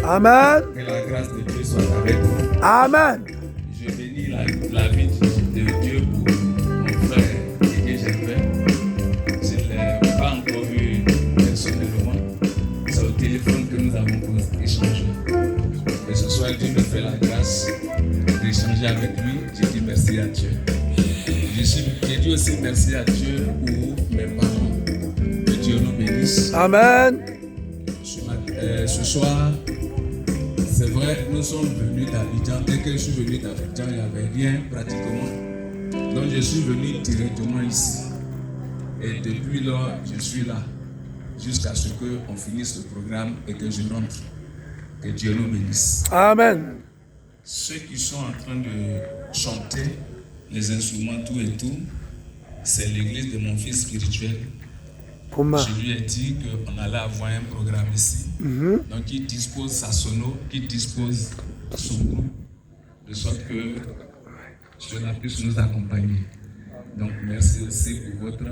Amen. Que la grâce de Dieu soit avec vous. Amen. Je bénis la vie de Dieu pour mon frère Didier Gervais. Je ne l'ai pas encore vu personnellement. C'est au téléphone que nous avons échangé. Et ce soir, Dieu me fait la grâce d'échanger avec lui. Je dis merci à Dieu. Je dis aussi merci à Dieu pour mes parents. Que Dieu nous bénisse. Amen. Ce soir, c'est vrai, nous sommes venus d'Abidjan. Dès que je suis venu d'Abidjan, il n'y avait rien pratiquement. Donc je suis venu directement ici. Et depuis lors, je suis là. Jusqu'à ce qu'on finisse le programme et que je rentre. Que Dieu nous bénisse. Amen. Ceux qui sont en train de chanter, les instruments, tout et tout, c'est l'église de mon fils spirituel. Comment? Je lui ai dit qu'on allait avoir un programme ici. Donc il dispose sa sono, il dispose son groupe, de sorte que cela puisse nous accompagner. Donc merci aussi pour votre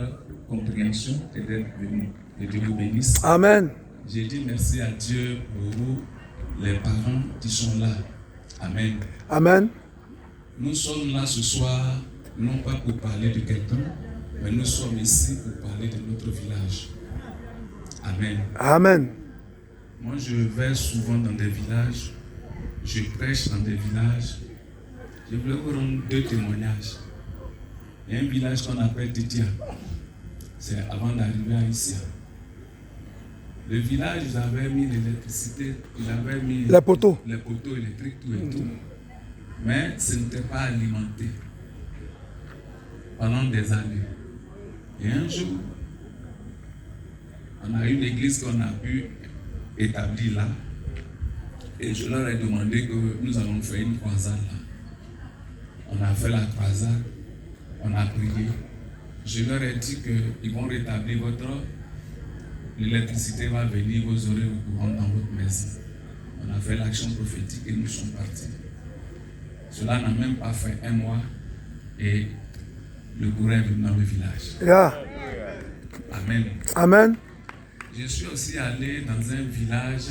compréhension et d'être venu. Que Dieu vous bénisse. Amen. J'ai dit merci à Dieu pour les parents qui sont là. Amen. Amen. Nous sommes là ce soir, non pas pour parler de quelqu'un, mais nous sommes ici pour parler de notre village. Amen. Amen. Moi, je vais souvent dans des villages, je prêche dans des villages. Je voulais vous rendre 2 témoignages. Il y a un village qu'on appelle Titia. C'est avant d'arriver à Issia. Le village, ils avaient mis l'électricité, ils avaient mis les poteaux électriques, tout et tout. Mais ce n'était pas alimenté pendant des années. Et un jour, on a une église qu'on a pu établir là. Et je leur ai demandé que nous allons faire une croisade là. On a fait la croisade, on a prié. Je leur ai dit qu'ils vont rétablir votre... L'électricité va venir, vous aurez le courant dans votre maison. On a fait l'action prophétique et nous sommes partis. Cela n'a même pas fait 1 mois et le courant est venu dans le village. Yeah. Amen. Amen. Je suis aussi allé dans un village,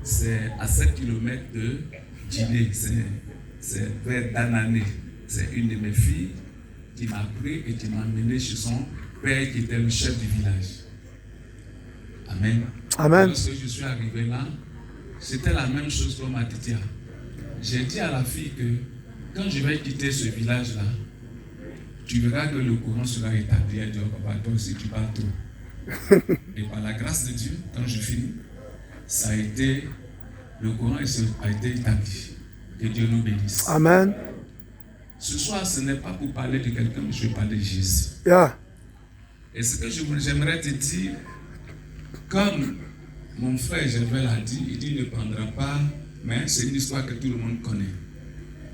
c'est à 7 km de Djilé, c'est vers Danané. C'est une de mes filles qui m'a pris et qui m'a amené chez son père qui était le chef du village. Amen. Amen. Lorsque je suis arrivé là, c'était la même chose comme à Titia. J'ai dit à la fille que quand je vais quitter ce village-là, tu verras que le courant sera établi. Elle dit, oh papa, toi aussi tu pars trop. Et par la grâce de Dieu, quand je finis, ça a été, le courant a été établi. Que Dieu nous bénisse. Amen. Ce soir, ce n'est pas pour parler de quelqu'un, mais je vais parler de Jésus. Yeah. Et ce que j'aimerais te dire, comme mon frère Gervais l'a dit, il dit ne prendra pas, mais c'est une histoire que tout le monde connaît.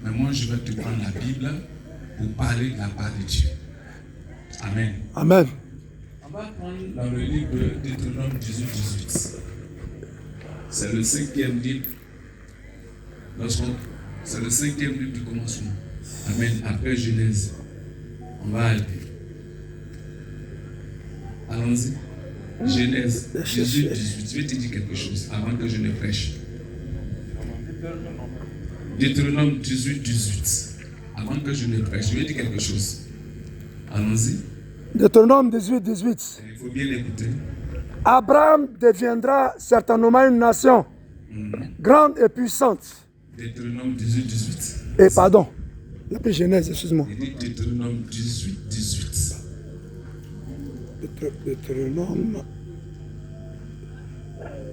Mais moi, je vais te prendre la Bible pour parler de la part de Dieu. Amen. Amen. On va prendre dans le livre de Deutéronome 18. C'est le 5e livre. C'est le 5e livre du commencement. Amen. Après Genèse. On va aller. Allons-y. Genèse 18. Je vais te dire quelque chose avant que je ne prêche. Deutéronome 18. Avant que je ne prêche, je vais dire quelque chose. Allons-y. Deutéronome 18. Il faut bien l'écouter. Abraham deviendra certainement une nation grande et puissante. Deutéronome 18. Et pardon, il y a plus Genèse, excuse-moi. Il dit Deutéronome 18. Deutéronome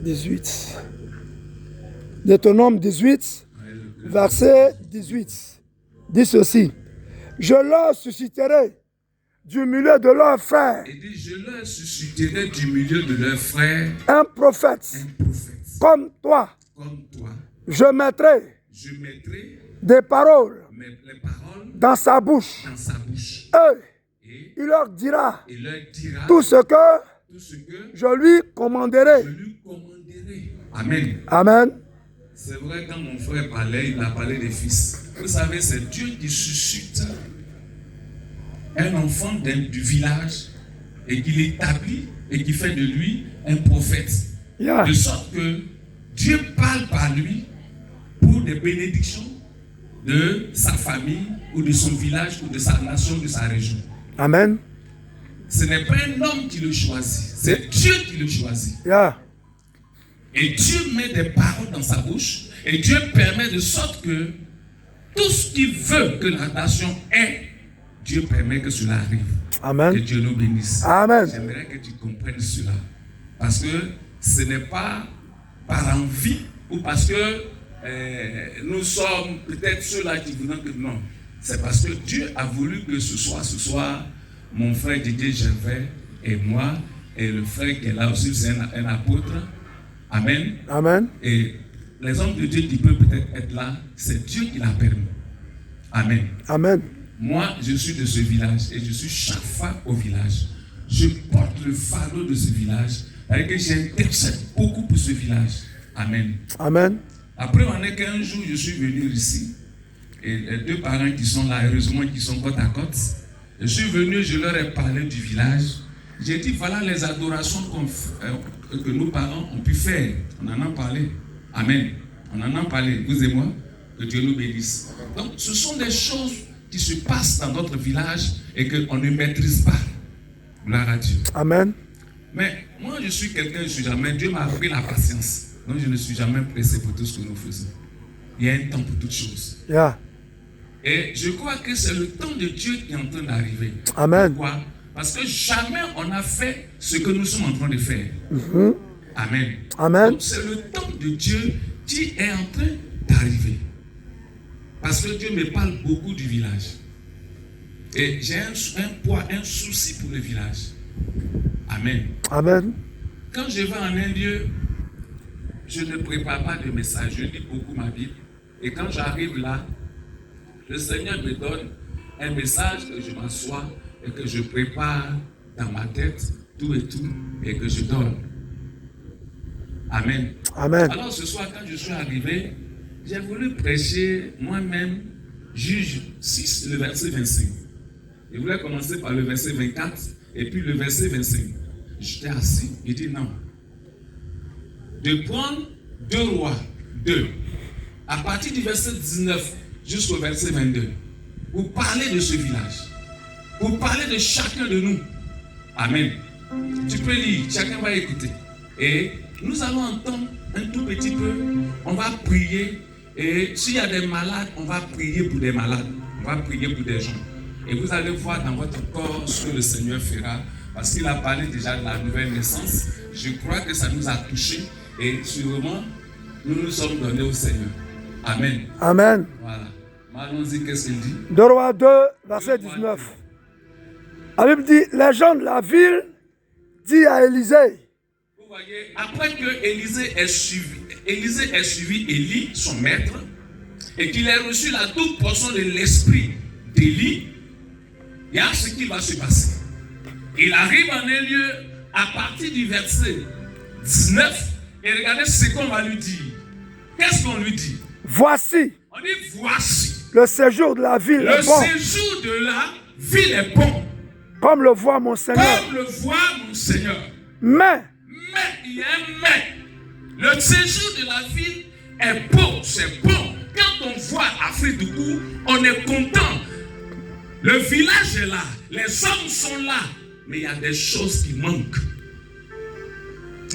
18. Deutéronome 18, verset 18. Dit ceci. Je leur susciterai du milieu de leurs frères Il dit, je leur susciterai du milieu de leurs frères un prophète un prophète comme toi. comme toi. Je mettrai Je mettrai des paroles les paroles dans sa bouche. dans sa bouche. Et Et il leur dira il leur dira tout ce que tout ce que je lui commanderai. je lui commanderai. Amen. Amen. C'est vrai, quand mon frère parlait, il a parlé des fils. Vous savez, c'est Dieu qui suscite un enfant du village et qui l'établit et qui fait de lui un prophète. Yeah. De sorte que Dieu parle par lui pour des bénédictions de sa famille ou de son village ou de sa nation, de sa région. Amen. Ce n'est pas un homme qui le choisit, c'est Dieu qui le choisit. Yeah. Et Dieu met des paroles dans sa bouche et Dieu permet de sorte que tout ce qu'il veut que la nation ait, Dieu permet que cela arrive. Amen. Que Dieu nous bénisse. Amen. J'aimerais que tu comprennes cela. Parce que ce n'est pas par envie ou parce que nous sommes peut-être ceux-là qui voudront que non. C'est parce que Dieu a voulu que ce soir, mon frère Didier Gervais et moi, et le frère qui est là aussi, c'est un apôtre. Amen. Amen. Et les hommes de Dieu qui peuvent peut-être être là, c'est Dieu qui l'a permis. Amen. Amen. Moi, je suis de ce village et je suis chaque fois au village. Je porte le fardeau de ce village et que j'intercède beaucoup pour ce village. Amen. Amen. Après, on est qu'un jour, je suis venu ici. Et les deux parents qui sont là, heureusement, qui sont côte à côte. Je suis venu, je leur ai parlé du village. J'ai dit, voilà les adorations que nos parents ont pu faire. On en a parlé. Amen. On en a parlé, vous et moi. Que Dieu nous bénisse. Donc, ce sont des choses qui se passent dans notre village et qu'on ne maîtrise pas. Gloire à Dieu. Amen. Mais moi, je suis quelqu'un, je ne suis jamais. Dieu m'a appris la patience. Donc, je ne suis jamais pressé pour tout ce que nous faisons. Il y a un temps pour toutes choses. Yeah. Et je crois que c'est le temps de Dieu qui est en train d'arriver. Amen. Pourquoi? Parce que jamais on n'a fait ce que nous sommes en train de faire. Amen. Amen. Donc, c'est le temps de Dieu qui est en train d'arriver. Parce que Dieu me parle beaucoup du village. Et j'ai un poids, un souci pour le village. Amen. Amen. Quand je vais en un lieu, je ne prépare pas de message. Je lis beaucoup ma Bible. Et quand j'arrive là, le Seigneur me donne un message que je m'assois et que je prépare dans ma tête, tout et que je donne. Amen. Amen. Alors ce soir, quand je suis arrivé, j'ai voulu prêcher moi-même, Juge 6, le verset 25. Je voulais commencer par le verset 24 et puis le verset 25. J'étais assis, il dit non. De prendre 2 Rois 2, à partir du verset 19 jusqu'au verset 22, pour parler de ce village, pour parler de chacun de nous. Amen. Tu peux lire, chacun va écouter. Et nous allons entendre un tout petit peu, on va prier. Et s'il y a des malades, on va prier pour des malades. On va prier pour des gens. Et vous allez voir dans votre corps ce que le Seigneur fera. Parce qu'il a parlé déjà de la nouvelle naissance. Je crois que ça nous a touchés. Et sûrement, nous nous sommes donnés au Seigneur. Amen. Amen. Voilà. Allons-y, qu'est-ce qu'il dit? 2 Rois 2, verset 19. La Bible dit, les gens de la ville disent à Élisée. Vous voyez, après que Élisée ait suivi Élie, son maître, et qu'il ait reçu la toute portion de l'esprit d'Élie, il y a ce qui va se passer. Il arrive en un lieu à partir du verset 19, et regardez ce qu'on va lui dire. Qu'est-ce qu'on lui dit? Voici. On dit voici. Le séjour de la ville est bon. Le séjour de la ville est bon. Comme le voit mon Seigneur. Comme le voit mon Seigneur. Mais il y a un mais. Le séjour de la ville est beau, c'est bon. Quand on voit Afridougou, on est content. Le village est là, les hommes sont là, mais il y a des choses qui manquent.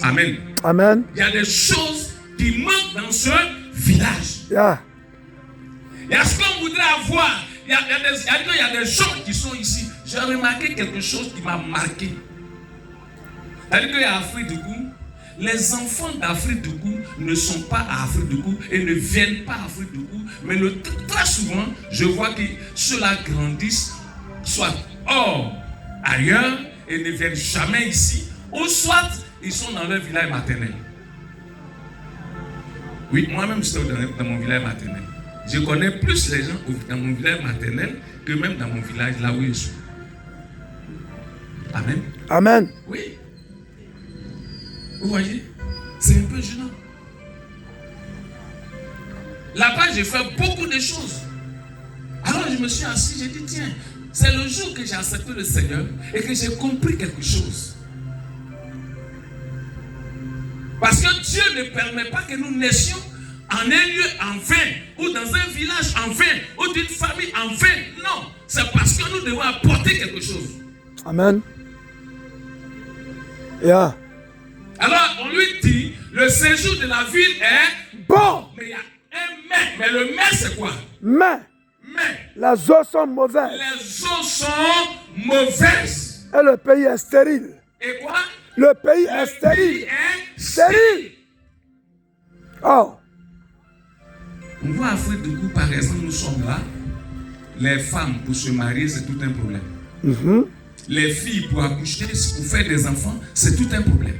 Amen. Amen. Il y a des choses qui manquent dans ce village. Yeah. Il y a ce qu'on voudrait avoir. Il y a des gens qui sont ici. J'ai remarqué quelque chose qui m'a marqué. C'est-à-dire qu'il y a Afridougou. Les enfants d'Afridougou ne sont pas à Afridougou et ne viennent pas à Afridougou. Mais très souvent, je vois que ceux-là grandissent soit hors ailleurs et ne viennent jamais ici, ou soit ils sont dans leur village maternel. Oui, moi-même, j'étais dans mon village maternel. Je connais plus les gens dans mon village maternel que même dans mon village là où je suis. Amen. Amen. Oui. Vous voyez, c'est un peu gênant. Là-bas, j'ai fait beaucoup de choses. Alors, je me suis assis, j'ai dit, tiens, c'est le jour que j'ai accepté le Seigneur et que j'ai compris quelque chose. Parce que Dieu ne permet pas que nous naissions en un lieu en vain, ou dans un village en vain, ou d'une famille en vain. Non, c'est parce que nous devons apporter quelque chose. Amen. Yeah. Alors, on lui dit, le séjour de la ville est bon. Mais il y a un mais. Mais le mais, c'est quoi? Mais les eaux sont mauvaises. Les eaux sont mauvaises. Et le pays est stérile. Et quoi? Le pays est stérile. Stérile. Oh. On voit à Afrique du coup, par exemple, nous sommes là. Les femmes, pour se marier, c'est tout un problème. Les filles, pour accoucher, pour faire des enfants, c'est tout un problème.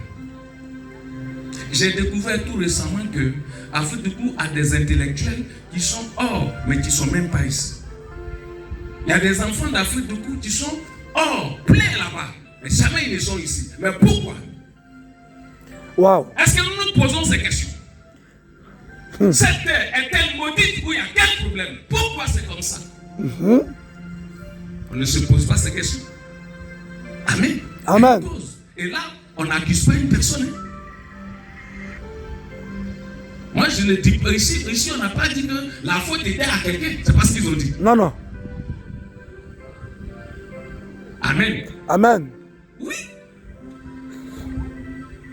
J'ai découvert tout récemment que Afrique du coup a des intellectuels qui sont hors, mais qui ne sont même pas ici. Il y a des enfants d'Afrique du coup qui sont hors, plein là-bas. Mais jamais ils ne sont ici. Mais pourquoi? Wow. Est-ce que nous nous posons ces questions? Cette terre est-elle maudite ou il y a quel problème? Pourquoi c'est comme ça? On ne se pose pas ces questions. Amen. Amen. Et là, on n'accuse pas une personne. Moi, je ne dis pas ici, on n'a pas dit que la faute était à quelqu'un. C'est pas ce qu'ils ont dit. Non, non. Amen. Amen. Oui.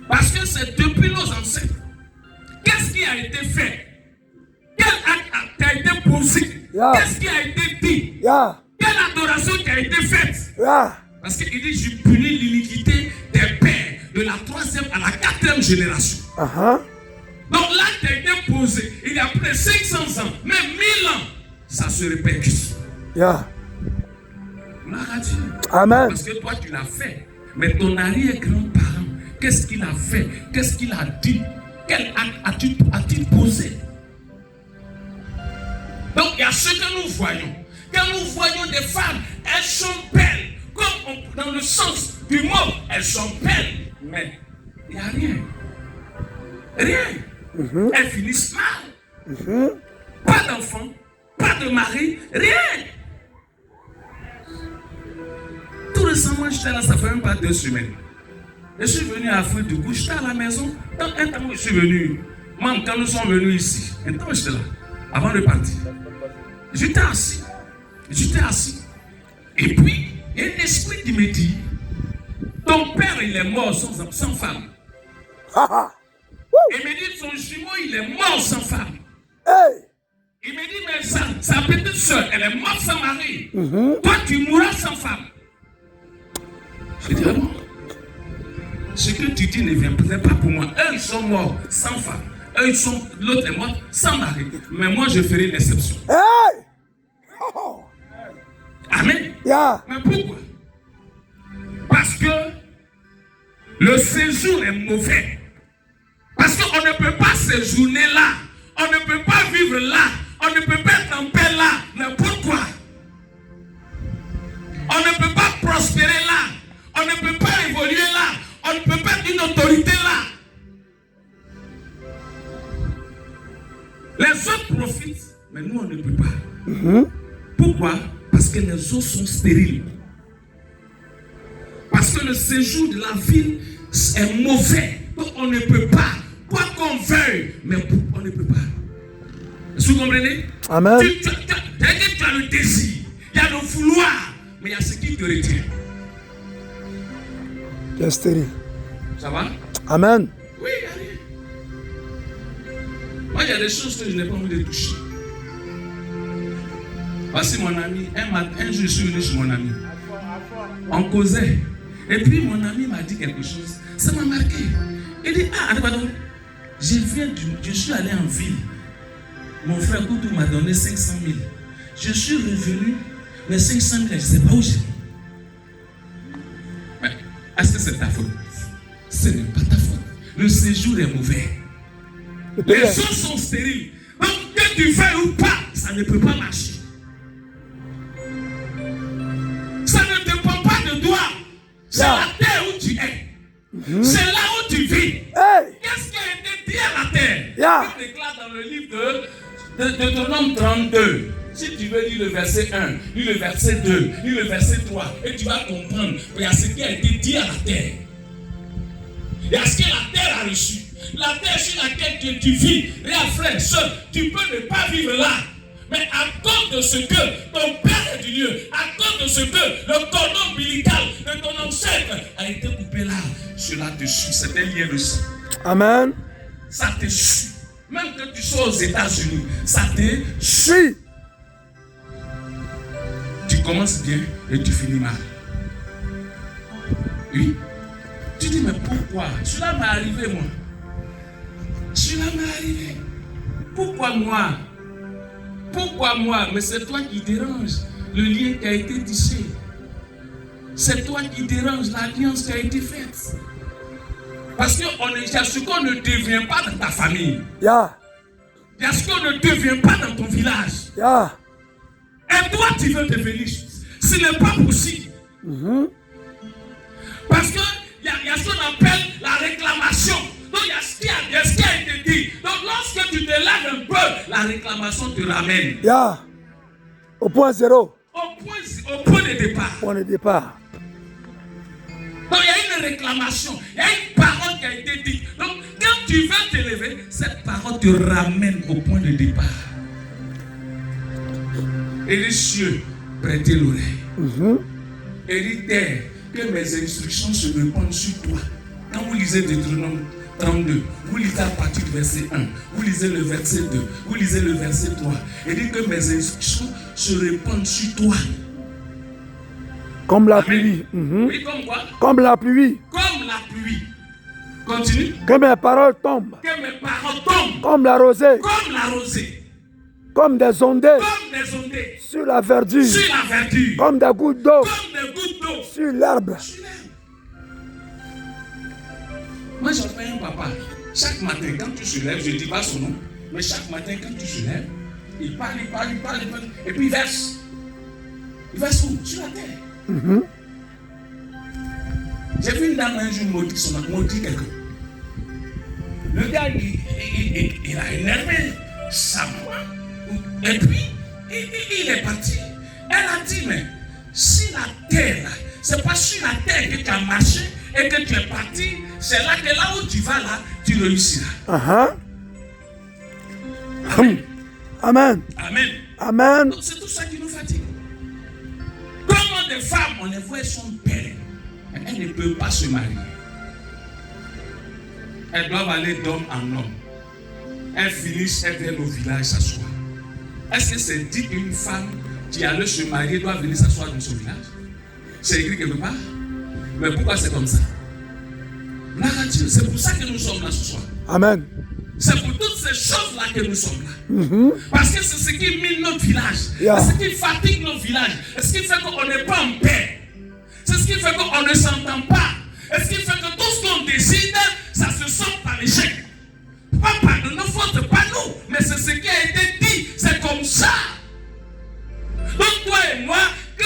Parce que c'est depuis nos ancêtres. Qu'est-ce qui a été fait? Quel acte a été posé? Yeah. Qu'est-ce qui a été dit? Yeah. Quelle adoration qui a été faite? Yeah. Parce qu'il dit, je punis l'iniquité des pères de la 3e à la 4e génération. Donc l'acte a été posé il y a plus de 500 ans, même 1000 ans, ça se répercute. Yeah. Amen. Parce que toi tu l'as fait, mais ton arrière-grand-parent, qu'est-ce qu'il a fait? Qu'est-ce qu'il a dit? Quel acte a-t-il posé? Donc il y a ce que nous voyons. Quand nous voyons des femmes, elles sont belles, comme dans le sens du mot, elles sont belles, mais il n'y a rien. Rien. Elles finissent mal. Pas d'enfant, pas de mari, rien. Tout récemment, j'étais là, ça fait même pas 2 semaines. Je suis venu à Afrique du coup, j'étais à la maison. Dans un temps où je suis venu, même quand nous sommes venus ici, un temps où j'étais là, avant de partir. J'étais assis. Et puis, il y a un esprit qui me dit, ton père il est mort sans femme. Il me dit, son jumeau il est mort sans femme. Hey. Il me dit, mais sa petite soeur, elle est morte sans mari. Toi, tu mourras sans femme. Je dis, ah bon? Ce que tu dis ne vient peut-être pas pour moi. Eux, ils sont morts sans femme. L'autre est mort sans mari. Mais moi, je ferai l'exception. Hey. Amen. Yeah. Mais pourquoi? Parce que le séjour est mauvais. Parce qu'on ne peut pas séjourner là. On ne peut pas vivre là. On ne peut pas être en paix là. Mais pourquoi? On ne peut pas prospérer là. On ne peut pas évoluer là. On ne peut pas être une autorité là. Les autres profitent, mais nous on ne peut pas. Pourquoi? Parce que les eaux sont stériles. Parce que le séjour de la ville est mauvais. Donc on ne peut pas. Quoi qu'on veuille, mais on ne peut pas. Est-ce que vous comprenez? Amen. Dès que tu as le désir, il y a le vouloir, mais il y a ce qui te retient. C'est stérile. Ça va? Amen. Oui, il n'y a rien. Moi, il y a des choses que je n'ai pas envie de toucher. Voici mon ami, un jour je suis venu chez mon ami. On causait. Et puis mon ami m'a dit quelque chose. Ça m'a marqué. Il dit, pardon, je suis allé en ville. Mon frère Koutou m'a donné 500 000. Je suis revenu, mais 500 000, je ne sais pas où j'ai mis. Est-ce que c'est ta faute? Ce n'est pas ta faute. Le séjour est mauvais. Les choses sont stériles. Donc, que tu fais ou pas, ça ne peut pas marcher. Ça ne dépend pas de toi. C'est la terre où tu es. C'est là où tu vis. Qu'est-ce qui a été dit à la terre? Il déclare dans le livre de Deutéronome 32. Si tu veux lire le verset 1, lis le verset 2, lis le verset 3, et tu vas comprendre qu'il y a ce qui a été dit à la terre. Il y a ce que la terre a reçu. La terre sur laquelle tu vis, rien frère, seul, tu peux ne pas vivre là. Mais à cause de ce que ton père est du Dieu, à cause de ce que le cordon ombilical de ton ancêtre a été coupé là, cela te suit. C'était lié de sang. Amen. Ça te suit. Même que tu sois aux États-Unis, ça te suit. Tu commences bien et tu finis mal. Oui. Tu dis, mais pourquoi? Cela m'est arrivé, moi. Cela m'est arrivé. Pourquoi moi? Pourquoi moi? Mais c'est toi qui dérange le lien qui a été tissé. C'est toi qui dérange l'alliance qui a été faite. Parce qu'il y a ce qu'on ne devient pas dans ta famille. Il y a ce qu'on ne devient pas dans ton village. Et toi, tu veux devenir. Ce n'est pas possible. Parce qu'il y a ce qu'on appelle la réclamation. Donc, il y a ce qui a été dit. Donc, lorsque tu te lèves un peu, la réclamation te ramène. Au point zéro. Au point de départ. Point de départ. Donc, il y a une réclamation. Il y a une parole qui a été dite. Donc, quand tu veux te lever, cette parole te ramène au point de départ. Et les cieux, prêtez l'oreille. Et dit terre, que mes instructions se répandent sur toi. Quand vous lisez Deutéronome 32, vous lisez à partir du verset 1, vous lisez le verset 2, vous lisez le verset 3. Et dit que mes instructions se répandent sur toi. Comme la pluie. Oui, comme quoi? Comme la pluie. Comme la pluie. Continue. Que mes paroles tombent. Que mes paroles tombent. Comme la rosée. Comme la rosée. Comme des ondées. Comme des ondées. Sur la verdure. Sur la verdure. Comme des gouttes d'eau. Comme des gouttes d'eau. Sur l'herbe. Moi, j'entends un papa. Chaque matin, quand tu te lèves, je ne dis pas son nom, mais chaque matin, quand tu te lèves, il parle, et puis il verse. Il verse où? Sur la terre. J'ai vu une dame un jour maudit quelqu'un. Le gars, il a énervé sa maman. Et puis, il est parti. Elle a dit, mais si la terre, c'est pas sur la terre que tu as marché et que tu es parti, c'est là que là où tu vas, là, tu réussiras. Amen. Amen. Amen. Donc c'est tout ça qui nous fatigue. Comment des femmes, on les voit, elles sont belles. Elles ne peuvent pas se marier. Elles doivent aller d'homme en homme. Elles finissent, elles viennent au village s'asseoir. Est-ce que c'est dit qu'une femme qui allait se marier doit venir s'asseoir dans son village? C'est écrit quelque part. Mais pourquoi c'est comme ça? C'est pour ça que nous sommes là ce soir. Amen. C'est pour toutes ces choses-là que nous sommes là. Parce que c'est ce qui mine notre village. C'est ce qui fatigue nos villages. C'est ce qui fait qu'on n'est pas en paix. C'est ce qui fait qu'on ne s'entend pas. C'est ce qui fait que tout ce qu'on décide, ça se sent par l'échec. Pas de nos fautes, pas nous. Mais c'est ce qui a été dit. C'est comme ça. Donc toi et moi, que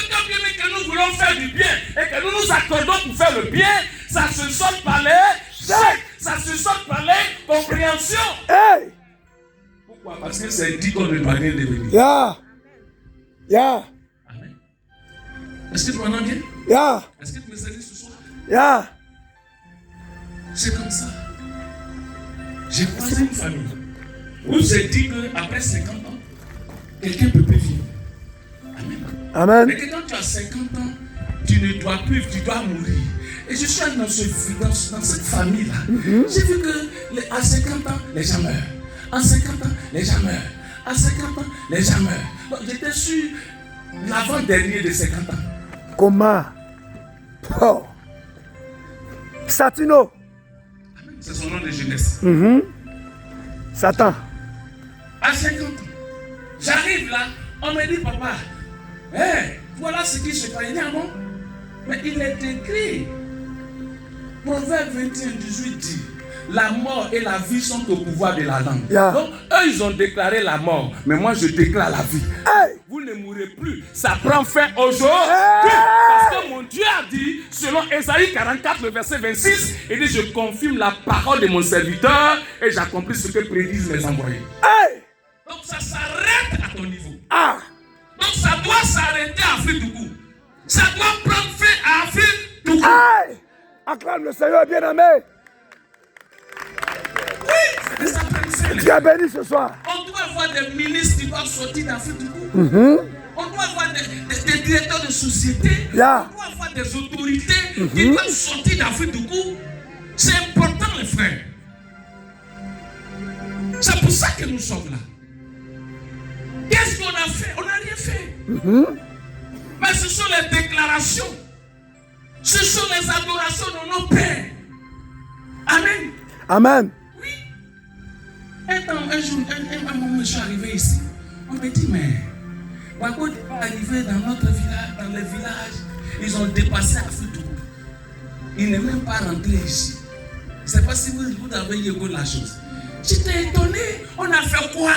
nous voulons faire du bien et que nous nous accordons pour faire le bien, ça se sort par l'échec. Ça se sort par l'incompréhension. Pourquoi? Parce que c'est dit qu'on ne doit rien devenir. Amen. Est-ce que tu m'entends bien? Est-ce que tu me saisis ce soir? C'est comme ça. J'ai croisé une famille où j'ai dit qu'après 50 ans, quelqu'un peut plus vivre. Amen. Mais que quand tu as 50 ans, tu ne dois plus, tu dois mourir. Et je suis dans cette famille-là. J'ai vu qu'à 50 ans, les gens meurent. À 50 ans, les gens meurent. À 50 ans, les gens meurent. Donc, j'étais sur l'avant-dernier de 50 ans. Comment? Satino. C'est son nom de jeunesse. Satan. À 50 ans, j'arrive là, on me dit, papa, voilà ce qui se passe. Il dit, ah bon? Mais il est écrit Proverbe 21:18 dit, la mort et la vie sont au pouvoir de la langue. Yeah. Donc, eux, ils ont déclaré la mort, mais moi, je déclare la vie. Hey. Vous ne mourrez plus. Ça prend fin aujourd'hui. Parce que mon Dieu a dit, selon Ésaïe 44, le verset 26, il dit, je confirme la parole de mon serviteur et j'accomplis ce que prédisent mes envoyés. Hey. Donc, ça s'arrête à ton niveau. Ah. Donc, ça doit s'arrêter à Afrique-Tougou. Ça doit prendre fin à Afrique-Tougou. Hey. Acclame le Seigneur bien-aimé. Oui, ça prend fin. Tu es béni ce soir. On doit avoir des ministres qui doivent sortir d'Afrique-Tougou. On doit avoir des directeurs de société. Yeah. On doit avoir des autorités qui doivent sortir d'Afrique-Tougou. C'est important, les frères. C'est pour ça que nous sommes là. Qu'est-ce qu'on a fait? On n'a rien fait. Mais ce sont les déclarations. Ce sont les adorations de nos pères. Amen. Amen. Oui. Un jour, un moment, je suis arrivé ici. On me dit, mais Wako n'est pas arrivé dans notre village, dans les villages. Ils ont dépassé Afrique-Tougou. Il n'est même pas rentré ici. Je ne sais pas si vous avez eu la chose. J'étais étonné. On a fait quoi?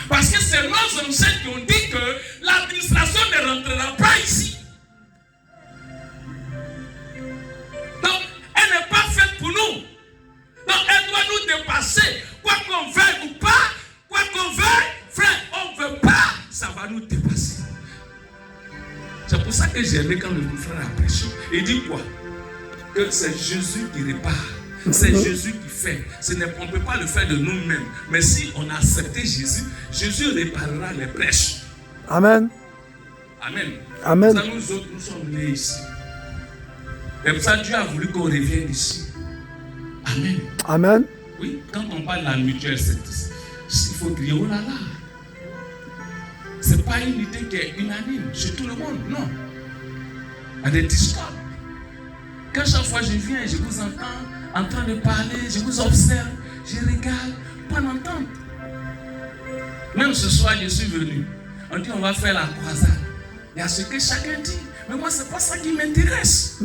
Parce que c'est nos ancêtres qui ont dit que l'administration ne rentrera pas ici. Donc, elle n'est pas faite pour nous. Donc, elle doit nous dépasser. Quoi qu'on veuille ou pas, quoi qu'on veuille, frère, on ne veut pas, ça va nous dépasser. C'est pour ça que j'ai aimé quand le frère a prêché. Il dit quoi? Que c'est Jésus qui répare. C'est Jésus qui fait. On ne peut pas le faire de nous-mêmes. Mais si on a accepté Jésus, Jésus réparera les brèches. Amen. Amen. Amen. Ça, nous autres, nous sommes nés ici. Et pour ça, Dieu a voulu qu'on revienne ici. Amen. Amen. Oui, quand on parle de la mutuelle, il faut crier oh là là. Ce n'est pas une idée qui est unanime chez tout le monde, non. Il y a des discordes. Quand chaque fois je viens, je vous entends en train de parler, je vous observe, je regarde, pas d'entendre. Même ce soir, je suis venu. On dit on va faire la croisade. Il y a ce que chacun dit. Mais moi, ce n'est pas ça qui m'intéresse.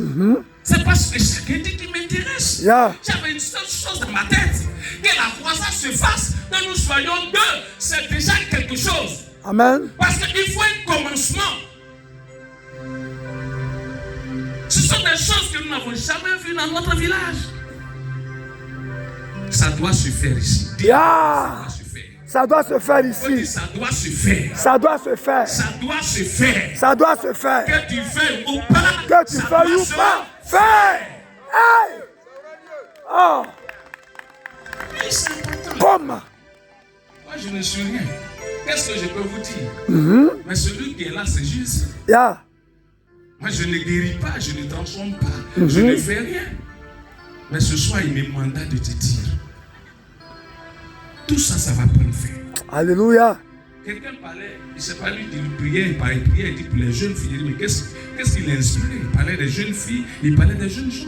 Ce n'est pas ce que chacun dit qui m'intéresse. Yeah. J'avais une seule chose dans ma tête. Que la croisade se fasse, que nous soyons deux. C'est déjà quelque chose. Amen. Parce qu'il faut un commencement. Ce sont des choses que nous n'avons jamais vues dans notre village. Ça doit se faire ici. Yeah. Ça doit se faire ici. Ça doit se faire. Ça doit se faire. Ça doit se faire. Ça doit se faire. Que tu veuilles ou pas. Que tu veuilles ou pas. Faire. Hey. Oh. Oui, c'est important. Comme. Moi, je ne suis rien. Qu'est-ce que je peux vous dire? Mais celui qui est là, c'est Jésus. Yeah. Moi, je ne guéris pas, je ne transforme pas, je ne fais rien. Mais ce soir, il me manda de te dire, tout ça, ça va prendre fin. Alléluia. Quelqu'un parlait, il ne s'est pas lui dit, il priait, il dit pour les jeunes filles, il dit, mais qu'est-ce qu'il a inspiré? Il parlait des jeunes filles, il parlait des jeunes gens.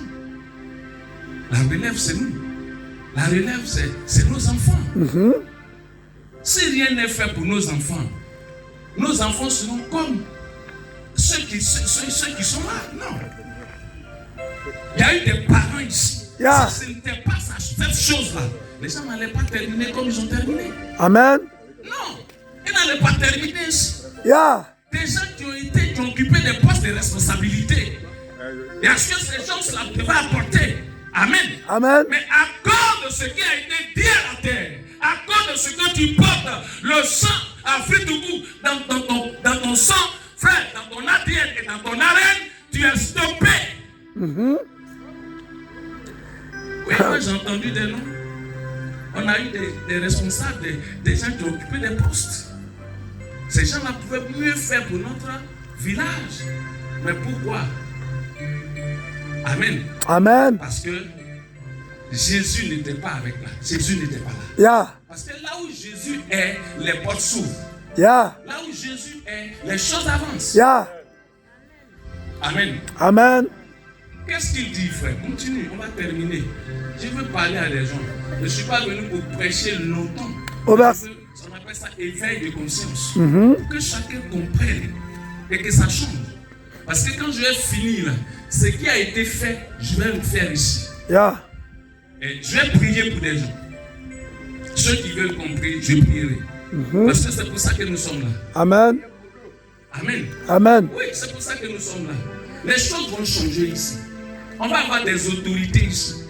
La relève, c'est nous. La relève, c'est nos enfants. Si rien n'est fait pour nos enfants seront comme ceux qui sont là. Non. Il y a eu des parents ici. Yeah. Si ce n'était pas cette chose-là, les gens n'allaient pas terminer comme ils ont terminé. Amen. Non. Ils n'allaient pas terminer ici. Yeah. Des gens qui ont occupé des postes de responsabilité. Et à ce que ces gens-là devaient apporter. Amen. Amen. Mais à cause de ce qui a été dit à la terre, à cause de ce que tu portes, le sang Afrique-Tougou dans ton sang, frère, dans ton ADN et dans ton arène, tu es stoppé. Oui, moi j'ai entendu des noms. On a eu des responsables, des gens qui ont occupé des postes. Ces gens-là pouvaient mieux faire pour notre village. Mais pourquoi? Amen. Amen. Parce que Jésus n'était pas avec là. Jésus n'était pas là. Yeah. Parce que là où Jésus est, les portes s'ouvrent. Yeah. Là où Jésus est, les choses avancent. Yeah. Amen. Amen. Qu'est-ce qu'il dit, frère? Continue, on va terminer. Je veux parler à des gens. Je ne suis pas venu pour prêcher longtemps. On appelle ça éveil de conscience. Pour que chacun comprenne et que ça change. Parce que quand je vais finir là, ce qui a été fait, je vais le faire ici. Yeah. Et je vais prier pour des gens. Ceux qui veulent comprendre, je prierai. Parce que c'est pour ça que nous sommes là. Amen. Amen. Amen. Oui, c'est pour ça que nous sommes là. Les choses vont changer ici. On va avoir des autorités ici.